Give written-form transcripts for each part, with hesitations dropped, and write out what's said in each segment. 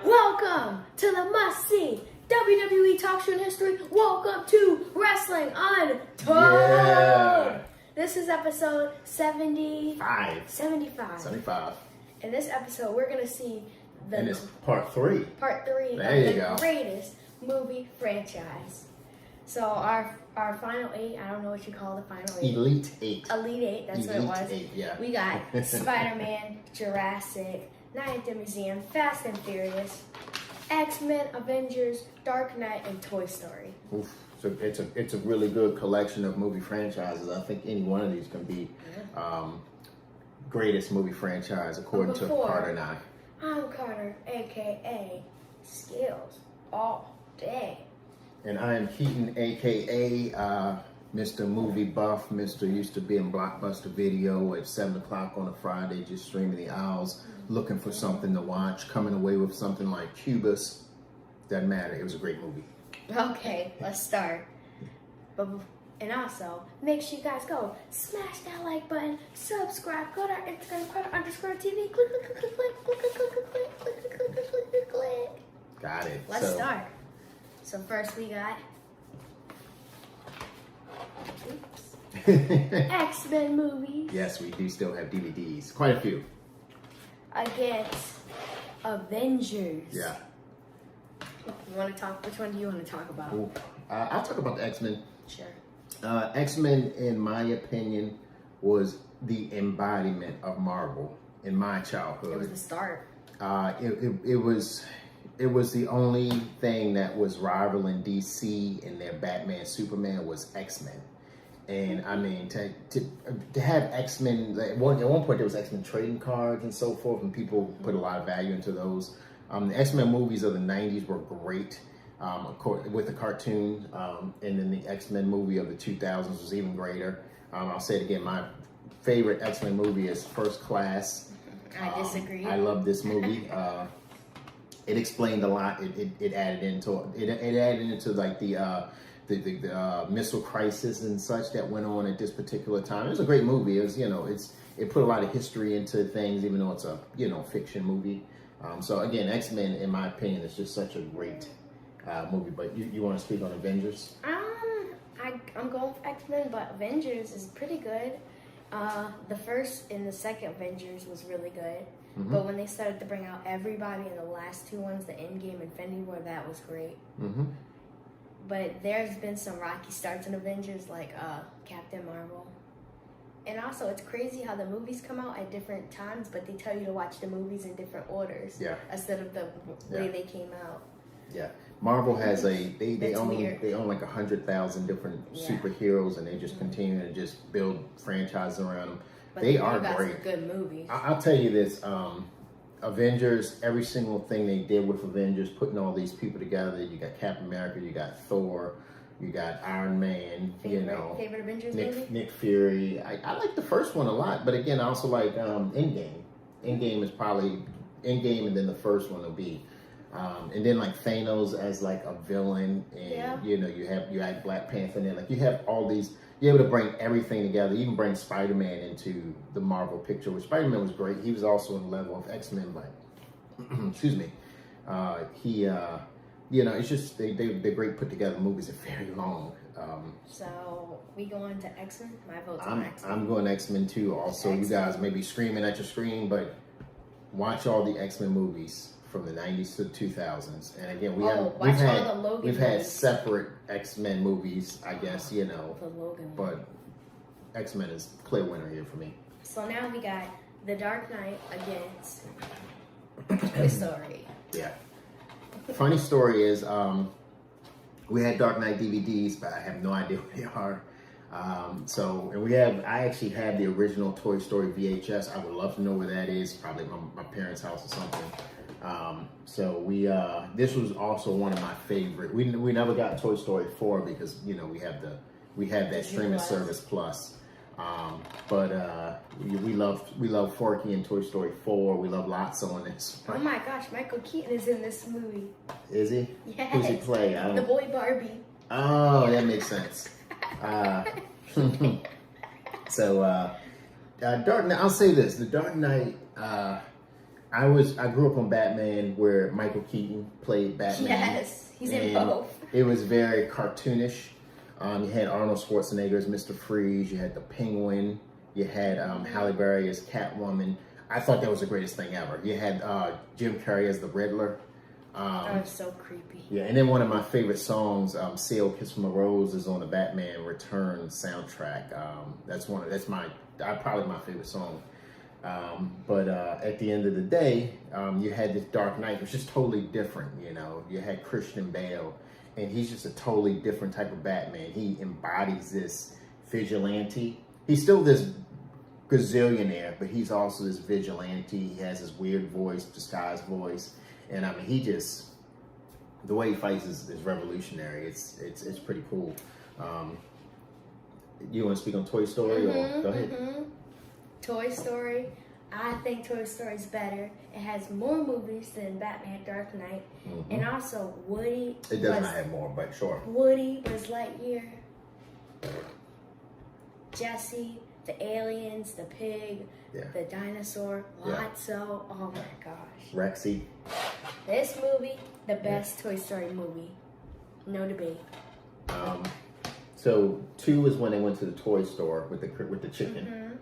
Welcome to the must-see WWE talk show in history. Welcome to Wrestling Untold. Yeah. This is episode 75. 75. In this episode, we're going to see And it's part 3. part 3 There you of the go. greatest movie franchise. So our final 8, I don't know what you call the final 8. Elite 8. Elite 8, that's Elite what it was. 8, yeah. We got Spider-Man, Jurassic, Night at the Museum, Fast and Furious, X-Men, Avengers, Dark Knight, and Toy Story. Oof. So it's a really good collection of movie franchises. I think any one of these can be greatest movie franchise according to Carter and I. I'm Carter, aka Skills all day. And I am Keaton, aka Mr. Movie Buff. Mr. used to be in Blockbuster Video at 7 o'clock on a Friday, just streaming the aisles, looking for something to watch, coming away with something like Cubus. Doesn't matter. It was a great movie. Okay, let's start. And also, make sure you guys go smash that like button, subscribe, go to our Instagram, Carter_TV, click. Got it. Let's start. So first we got X-Men movies Yes, we do still have DVDs. Quite a few. against Avengers. Yeah. You want to talk? Which one do you want to talk about? Ooh. I'll talk about the X-Men. Sure. X-Men, in my opinion, was the embodiment of Marvel in my childhood. It was the start. It was the only thing that was rivaling DC in their Batman, Superman was X-Men. And I mean, to have X-Men, at one point there was X-Men trading cards and so forth, and people put a lot of value into those. The X-Men movies of the 90s were great, of course, with the cartoon, and then the X-Men movie of the 2000s was even greater. I'll say it again, my favorite X-Men movie is First Class. I disagree. I love this movie. It explained a lot. It added into like the missile crisis and such that went on at this particular time. It was a great movie. It was, it put a lot of history into things, even though it's a fiction movie. So again, X-Men, in my opinion, is just such a great movie. But you want to speak on Avengers? I'm going for X-Men, but Avengers is pretty good. The first and the second Avengers was really good. Mm-hmm. But when they started to bring out everybody in the last two ones, the Endgame, Infinity War, that was great. Mm-hmm. But there's been some rocky starts in Avengers, like Captain Marvel. And also, it's crazy how the movies come out at different times, but they tell you to watch the movies in different orders. Yeah. Instead of the way they came out. Yeah. Marvel has they own like 100,000 different superheroes, and they just continue to just build franchises around them. But they are great. Some good movies. I'll tell you this, Avengers, every single thing they did with Avengers, putting all these people together. You got Captain America, you got Thor, you got Iron Man, Favorite Avengers movie? Nick Fury. I like the first one a lot, but again, I also like Endgame. Endgame is probably Endgame, and then the first one will be. And then like Thanos as like a villain, and you have Black Panther in there. Like you have all these, you're able to bring everything together. You even bring Spider-Man into the Marvel picture, which Spider-Man was great. He was also on the level of X-Men, but excuse me, it's just they're great put together movies. They're very long. So we go on to X-Men. My vote's on X-Men. I'm going X-Men too. Also, X-Men. You guys may be screaming at your screen, but watch all the X-Men movies from the 90s to the 2000s. And again, we've had separate X-Men movies, I guess, The Logan but X-Men is clear winner here for me. So now we got The Dark Knight against Toy Story. Yeah. Funny story is, we had Dark Knight DVDs, but I have no idea what they are. I actually have the original Toy Story VHS. I would love to know where that is. Probably my parents' house or something. This was also one of my favorite. We never got Toy Story 4 because we had that streaming service plus. We love Forky in Toy Story 4. We love Lotso in this. Oh my gosh, Michael Keaton is in this movie. Is he? Yes. Who's he play? The boy Barbie. Oh, that makes sense. Dark Knight. I'll say this: The Dark Knight. I grew up on Batman, where Michael Keaton played Batman. Yes, he's in both. It was very cartoonish. You had Arnold Schwarzenegger as Mr. Freeze. You had the Penguin. You had Halle Berry as Catwoman. I thought that was the greatest thing ever. You had Jim Carrey as the Riddler. That was so creepy. Yeah, and then one of my favorite songs, "Sail Kiss from a Rose," is on the Batman Returns soundtrack. That's probably my favorite song. But at the end of the day, you had this Dark Knight, which is totally different. You know, you had Christian Bale, and he's just a totally different type of Batman. He embodies this vigilante. He's still this gazillionaire, but he's also this vigilante. He has his weird voice, disguised voice, and I mean, the way he fights is revolutionary. It's pretty cool. You want to speak on Toy Story? Or go ahead. Toy Story. I think Toy Story is better. It has more movies than Batman Dark Knight. And also Woody. It does not have more, but sure. Woody, Buzz Lightyear, Jesse, the aliens, the pig, the dinosaur, Lotso. Oh my gosh. Rexy. This movie, the best Toy Story movie. No debate. So 2 is when they went to the toy store with the chicken.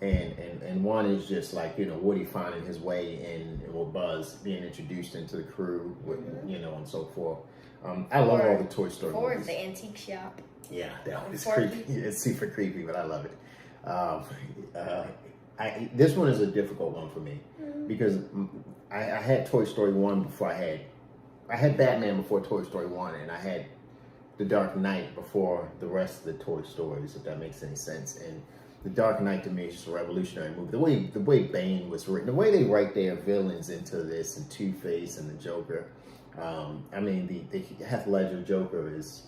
And 1 is just like, you know, Woody finding his way in, or Buzz being introduced into the crew, with, you know, and so forth. I love all the Toy Story 4 movies. is the antique shop. Yeah, that one is Forky. creepy. It's super creepy, but I love it. This one is a difficult one for me because I had Toy Story 1 before I had Batman before Toy Story 1, and I had The Dark Knight before the rest of the Toy Stories, if that makes any sense. And The Dark Knight to me is just a revolutionary movie. The way Bane was written, the way they write their villains into this, and Two-Face and the Joker. I mean, the Heath Ledger Joker is,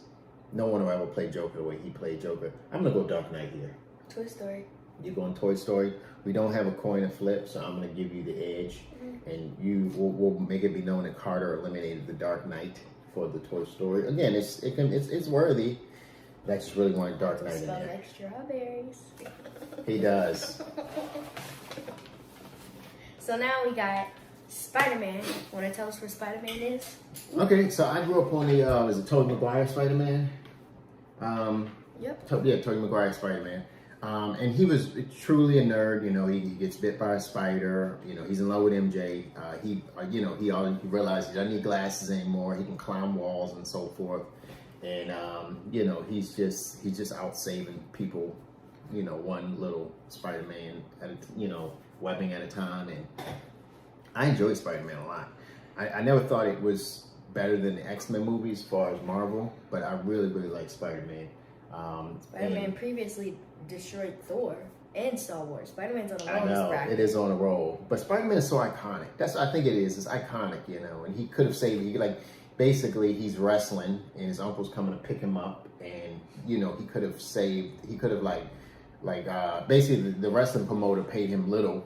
no one will ever play Joker the way he played Joker. I'm gonna go Dark Knight here. Toy Story. You're going Toy Story. We don't have a coin to flip, so I'm gonna give you the edge, and we'll make it be known that Carter eliminated The Dark Knight for the Toy Story. Again, it's worthy. I just really wanted Dark Knight in Smell there. like strawberries. He does. So now we got Spider-Man. Want to tell us where Spider-Man is? Okay, so I grew up on the is it Tobey Maguire Spider-Man? Yep. Tobey Maguire Spider-Man. And he was truly a nerd. You know, he gets bit by a spider. You know, he's in love with MJ. He realized he doesn't need glasses anymore. He can climb walls and so forth. And you know, he's just out saving people. You know, one little Spider-Man webbing at a time. And I enjoy Spider-Man a lot. I never thought it was better than the X-Men movies as far as Marvel, but I really like Spider-Man. Spider-Man previously destroyed Thor and Star Wars. Spider-Man's on a roll. I know, it is on a roll. But Spider-Man is so iconic. I think it is. It's iconic, you know. And he could have saved, basically he's wrestling and his uncle's coming to pick him up, and, you know, he could have basically the wrestling promoter paid him little.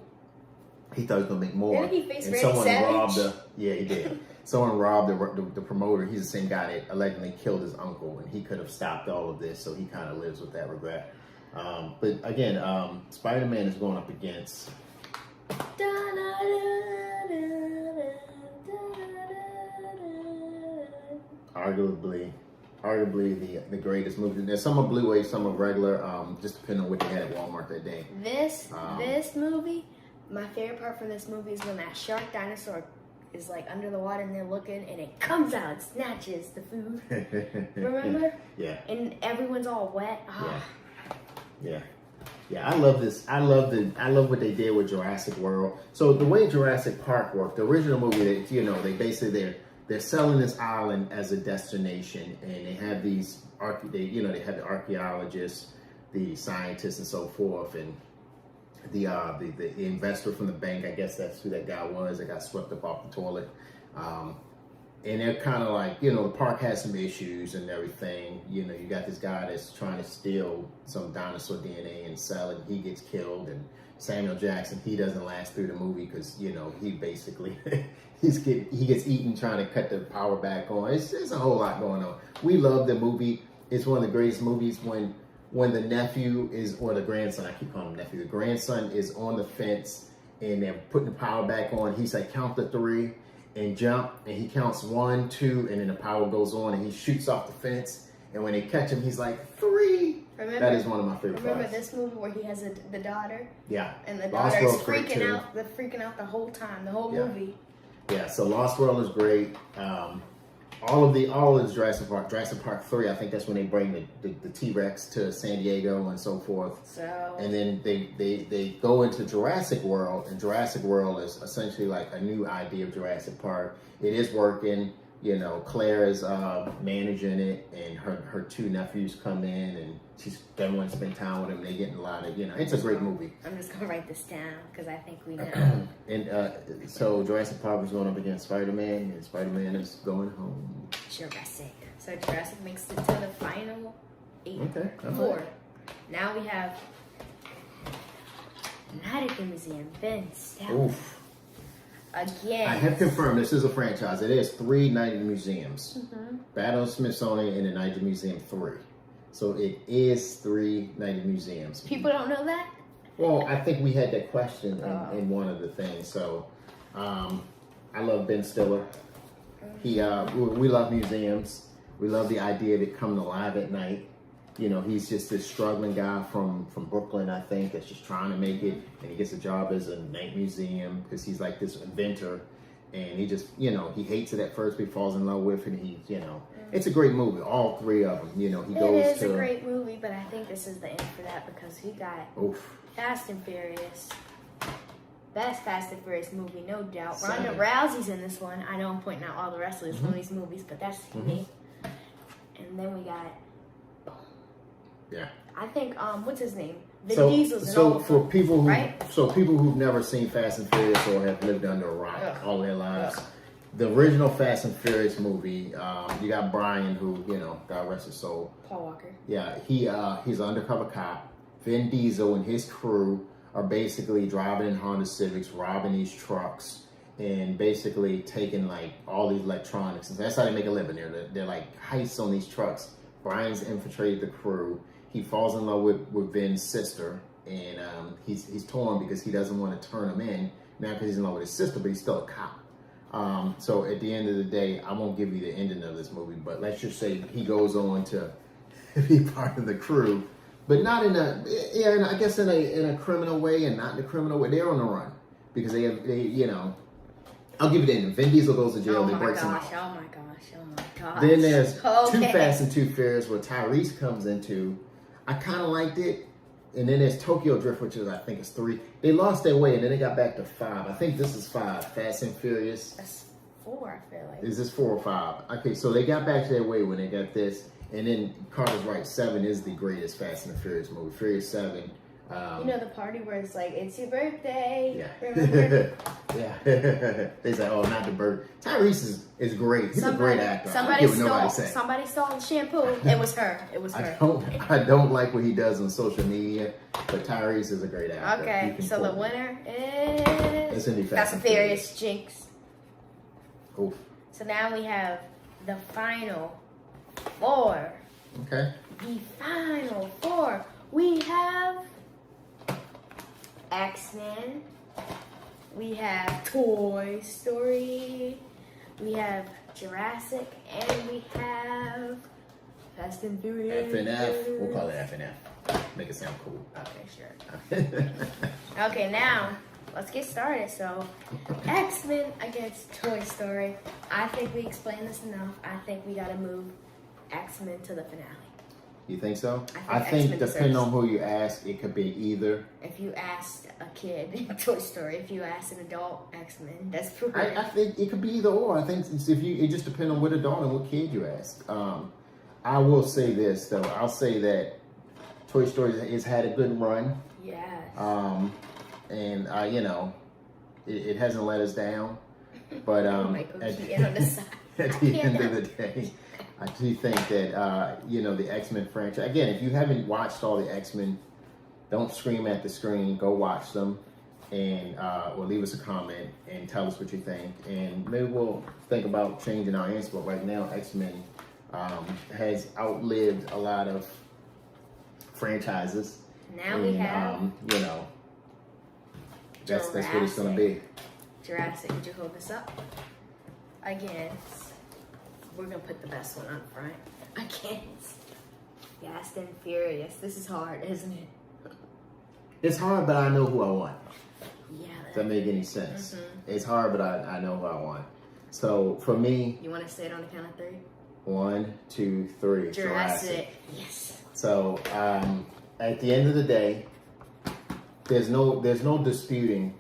He thought he was going to make more. Didn't he face and Randy someone Savage? robbed he did. Someone robbed the promoter. He's the same guy that allegedly killed his uncle, and he could have stopped all of this, so he kind of lives with that regret. But again, Spider-Man is going up against arguably the greatest movie. There's some are Blu-ray, some are regular, just depending on what they had at Walmart that day. This movie, my favorite part from this movie is when that shark dinosaur is like under the water and they're looking, and it comes out and snatches the food. Remember? Yeah. And everyone's all wet. Yeah. I love this. I love what they did with Jurassic World. So the way Jurassic Park worked, the original movie, they basically they're selling this island as a destination, and they have these they have the archaeologists, the scientists, and so forth, and the investor from the bank. I guess that's who that guy was. That got swept up off the toilet. and they're kind of like, you know, the park has some issues and everything. You know, you got this guy that's trying to steal some dinosaur DNA and sell it. He gets killed, and Samuel Jackson, he doesn't last through the movie because, you know, he basically he gets eaten trying to cut the power back on. It's a whole lot going on. We love the movie. It's one of the greatest movies when the nephew is, or the grandson, I keep calling him nephew, the grandson is on the fence and they're putting the power back on. He's like, count to 3 and jump, and he counts 1, 2, and then the power goes on and he shoots off the fence. And when they catch him, he's like, 3. That is one of my favorite Remember parts. this movie where he has the daughter? Yeah. And the Lost daughter's World's great, freaking too. out. They're freaking out the whole time, the whole movie. Yeah, so Lost World is great. All of Jurassic Park 3, I think that's when they bring the T-Rex to San Diego and so forth. So, and then they go into Jurassic World, and Jurassic World is essentially like a new idea of Jurassic Park. It is working. You know, Claire is managing it, and her 2 nephews come in, and they want to spend time with them. They getting a lot of, you know, it's a great movie. I'm just gonna write this down because I think we know. And so Jurassic Park is going up against Spider-Man, and Spider-Man is going home. Jurassic. So Jurassic makes it to the final 8. Okay. 4. Now we have Night at the Museum. Vince. Oof. Again. I have confirmed this is a franchise. It is 3 Night at the Museums. Mm-hmm. Battle of Smithsonian and the Night at the Museum 3. So it is 3 Night at the Museums. People don't know that? Well, I think we had that question in one of the things. So I love Ben Stiller. We love museums. We love the idea of it coming alive at night. You know, he's just this struggling guy from Brooklyn, I think, that's just trying to make it. And he gets a job as a night museum because he's like this inventor. And he just, you know, he hates it at first, but he falls in love with it. And he, you know, it's a great movie. All 3 of them, you know, he goes It is to. a great movie, but I think this is the end for that because we got Fast and Furious. Best Fast and Furious movie, no doubt. 7. Ronda Rousey's in this one. I know I'm pointing out all the wrestlers from these movies, but that's me. And then we got. Yeah. I think what's his name? Vin Diesel's in all of for them, people who right? so people who've never seen Fast and Furious or have lived under a rock all their lives, the original Fast and Furious movie, you got Brian, who, you know, God rest his soul. Paul Walker. Yeah, he's an undercover cop. Vin Diesel and his crew are basically driving in Honda Civics, robbing these trucks, and basically taking like all these electronics. And that's how they make a living. They're like heists on these trucks. Brian's infiltrated the crew. He falls in love with Vin's sister, and he's torn because he doesn't want to turn him in now because he's in love with his sister, but he's still a cop. So at the end of the day, I won't give you the ending of this movie, but let's just say he goes on to be part of the crew, but not in I guess in a criminal way and not in a criminal way. They're on the run because they you know, I'll give you the ending. Vin Diesel goes to jail. They breaks him out. Oh my gosh. Then there's Too Fast and Too Furious where Tyrese comes into. I kind of liked it. And then there's Tokyo Drift, which is, I think, is 3. They lost their way, and then they got back to 5. I think this is 5. Fast and Furious. That's 4, I feel like. Is this 4 or 5? Okay, so they got back to their way when they got this. And then Carter's right. 7 is the greatest Fast and the Furious movie. Furious 7. You know the party where it's like, it's your birthday. Yeah. Remember? Yeah. They say, oh, not the bird. Tyrese is great. He's a great actor. I don't care what nobody say. Somebody stole the shampoo. It was her. I don't like what he does on social media, but Tyrese is a great actor. Okay, so the winner is Fast and Furious Jinx. Oof. So now we have the final 4. Okay. The final 4. We have X-Men. We have Toy Story. We have Jurassic, and we have Fast and Furious. FNF. We'll call it FNF. Make it sound cool. Okay, sure. Okay, now let's get started. So, X-Men against Toy Story. I think we explained this enough. I think we gotta move X-Men to the finale. You think so? I think depending on who you ask, it could be either. If you asked a kid, Toy Story. If you asked an adult, X-Men. That's pretty. I think it could be either or. I think it just depends on what adult and what kid you ask. I will say this though. I'll say that Toy Story has had a good run. Yes. And you know, it hasn't let us down. But Michael Keaton on the side. at the end of the day, I do think that the X-Men franchise. Again, if you haven't watched all the X-Men, don't scream at the screen. Go watch them, and or leave us a comment and tell us what you think. And maybe we'll think about changing our answer. But right now, X-Men has outlived a lot of franchises. Now we have, that's what it's gonna be. Jurassic. Would you hold this up? Again, we're gonna put the best one up front. Against Fast and Furious. This is hard, isn't it? It's hard, but I know who I want. Yeah. Does that make any sense? It's hard, but I know who I want. So for me, you want to say it on the count of 3? 1, 2, 3. Jurassic. Yes. So at the end of the day, there's no disputing.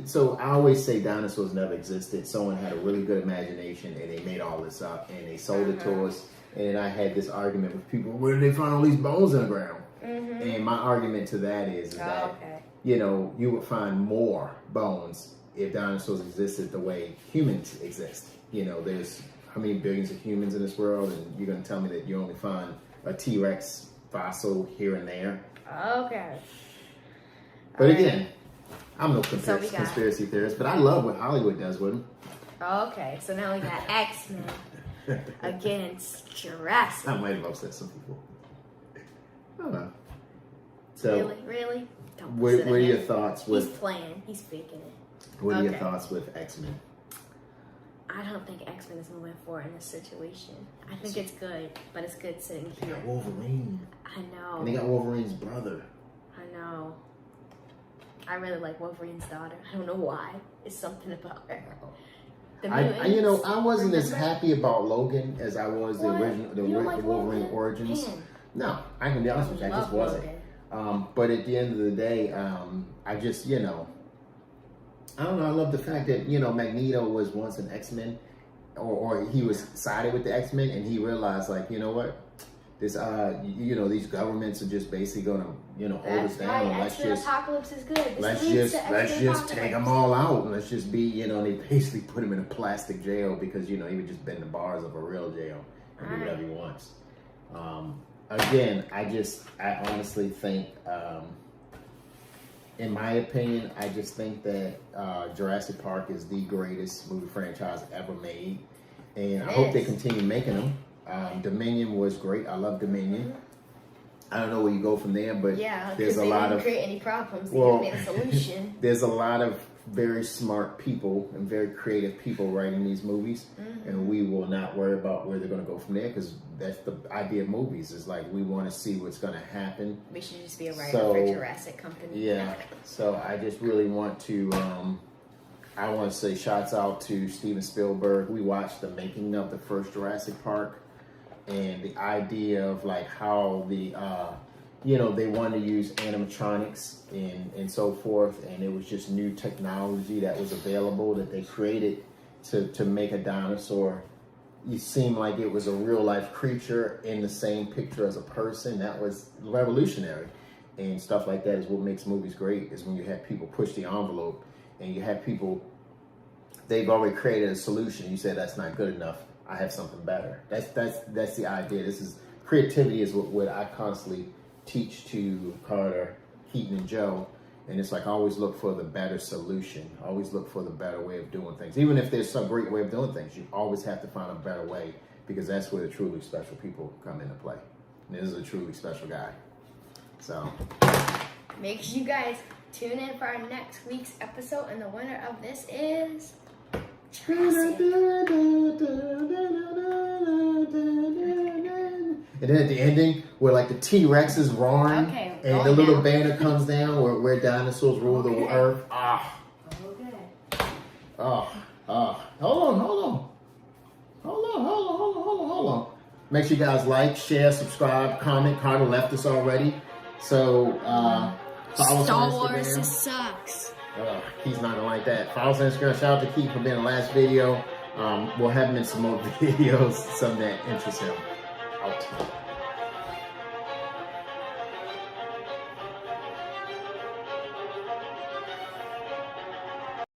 So I always say dinosaurs never existed. Someone had a really good imagination and they made all this up and they sold it to us. And I had this argument with people: where did they find all these bones in the ground? And my argument to that is that you would find more bones if dinosaurs existed the way humans exist. There's how many billions of humans in this world, and you're going to tell me that you only find a T-Rex fossil here and there? Okay. But again, I'm no conspiracy theorist, but I love what Hollywood does with them. Okay, so now we got X-Men against Jurassic. I might have upset some people. I don't know. So, really? What are your thoughts with... He's playing. He's faking it. What are your thoughts with X-Men? I don't think X-Men is moving forward in this situation. I think it's good, but it's good sitting here. They got Wolverine. I know. And they got Wolverine's brother. I know. I really like Wolverine's daughter. I don't know why. It's something about her. I wasn't as happy about Logan as I was the original, the Wolverine Origins. Man. No, I can be honest with you, I just wasn't. But at the end of the day, I just, I don't know. I love the fact that, Magneto was once an X-Men, or he was sided with the X-Men, and he realized, like, you know what? This, these governments are just basically going to, hold us down. Right. Let's apocalypse is good. Let's just take them all out, and let's just be, they basically put him in a plastic jail because, he would just bend the bars of a real jail and do whatever he wants. Again, I honestly think, in my opinion, I just think that Jurassic Park is the greatest movie franchise ever made, and I hope they continue making them. Dominion was great. I love Dominion. I don't know where you go from there, but there's a lot of create any problems. They made a solution. There's a lot of very smart people and very creative people writing these movies, and we will not worry about where they're going to go from there because that's the idea of movies. Is like we want to see what's going to happen. We should just be a writer for Jurassic Company. Yeah. So I just really want to. I want to say shouts out to Steven Spielberg. We watched the making of the first Jurassic Park. And the idea of like how the, they wanted to use animatronics and so forth. And it was just new technology that was available that they created to make a dinosaur. It seemed like it was a real life creature in the same picture as a person. That was revolutionary. And stuff like that is what makes movies great, is when you have people push the envelope and you have people, they've already created a solution. You say that's not good enough. I have something better. That's the idea. This is creativity is what I constantly teach to Carter, Keaton, and Joe. And it's like always look for the better solution. Always look for the better way of doing things. Even if there's some great way of doing things, you always have to find a better way because that's where the truly special people come into play. And this is a truly special guy. So make sure you guys tune in for our next week's episode, and the winner of this is Jurassic. And then at the ending, where like the T-Rex is roaring, and the little banner comes down where dinosaurs rule the earth. Hold on. Make sure you guys like, share, subscribe, comment. Carter left us already, so follow us on Instagram. Star Wars sucks. He's not gonna like that. Follow us on Instagram. Shout out to Keith for being the last video. We'll have him in some more videos, some that interest him. Out.